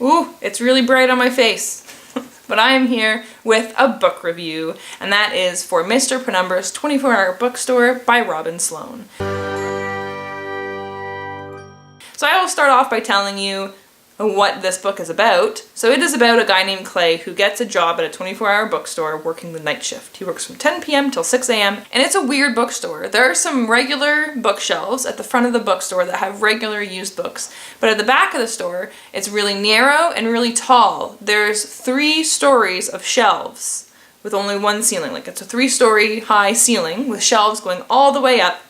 Ooh, it's really bright on my face. But I am here with a book review, and that is for Mr. Penumbra's 24-Hour Bookstore by Robin Sloan. So I will start off by telling you what this book is about. So it is about a guy named Clay who gets a job at a 24-hour bookstore working the night shift. He works from 10 p.m. till 6 a.m. and it's a weird bookstore. There are some regular bookshelves at the front of the bookstore that have regular used books, but at the back of the store it's really narrow and really tall. There's 3 stories of shelves with only one ceiling. Like, it's a 3-story high ceiling with shelves going all the way up,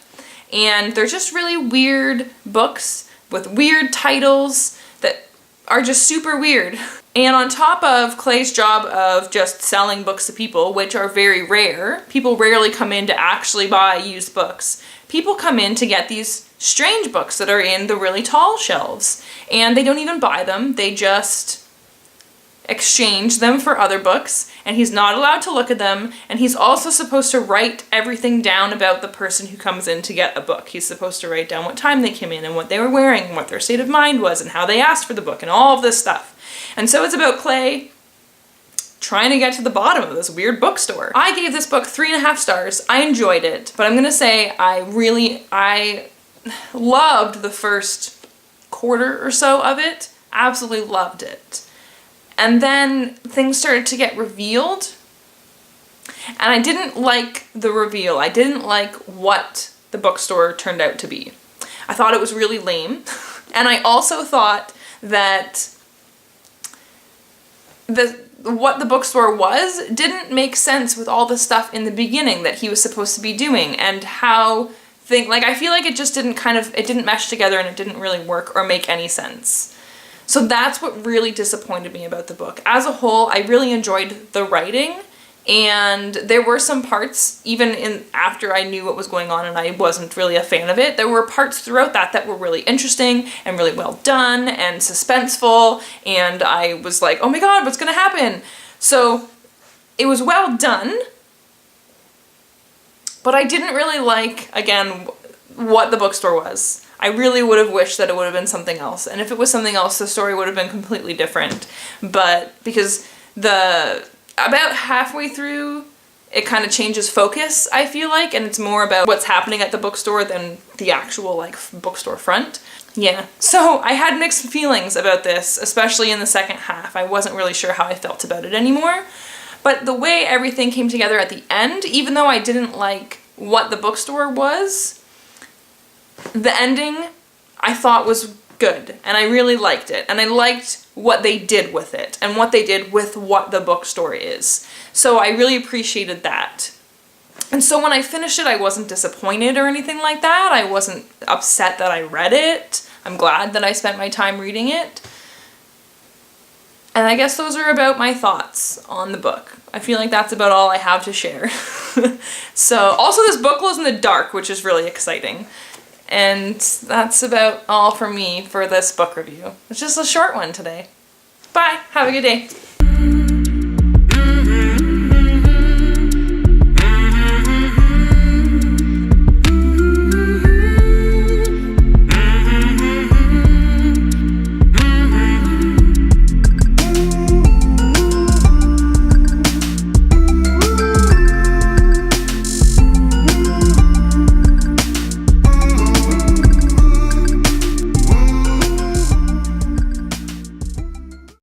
and they're just really weird books with weird titles that are just super weird. And on top of Clay's job of just selling books to people, which are very rare, people rarely come in to actually buy used books. People come in to get these strange books that are in the really tall shelves, and they don't even buy them, they just exchange them for other books, and he's not allowed to look at them, and he's also supposed to write everything down about the person who comes in to get a book. He's supposed to write down what time they came in and what they were wearing and what their state of mind was and how they asked for the book and all of this stuff. And so it's about Clay trying to get to the bottom of this weird bookstore. I gave this book 3.5 stars. I enjoyed it, but I'm gonna say I loved the first quarter or so of it. Absolutely loved it. And then things started to get revealed, and I didn't like the reveal. I didn't like what the bookstore turned out to be. I thought it was really lame, and I also thought that what the bookstore was didn't make sense with all the stuff in the beginning that he was supposed to be doing, and how I feel like it just didn't it didn't mesh together, and it didn't really work or make any sense. So that's what really disappointed me about the book. As a whole, I really enjoyed the writing, and there were some parts, even after I knew what was going on and I wasn't really a fan of it, there were parts throughout that were really interesting and really well done and suspenseful, and I was like, oh my god, what's gonna happen? So it was well done, but I didn't really like, again, what the bookstore was. I really would have wished that it would have been something else, and if it was something else, the story would have been completely different. But because about halfway through, it kind of changes focus, I feel like, and it's more about what's happening at the bookstore than the actual, bookstore front. Yeah, so I had mixed feelings about this, especially in the second half. I wasn't really sure how I felt about it anymore, but the way everything came together at the end, even though I didn't like what the bookstore was, the ending I thought was good, and I really liked it, and I liked what they did with it, and what they did with what the bookstore is. So I really appreciated that. And so when I finished it, I wasn't disappointed or anything like that. I wasn't upset that I read it. I'm glad that I spent my time reading it. And I guess those are about my thoughts on the book. I feel like that's about all I have to share. So, also this book glows in the dark, which is really exciting. And that's about all from me for this book review. It's just a short one today. Bye! Have a good day.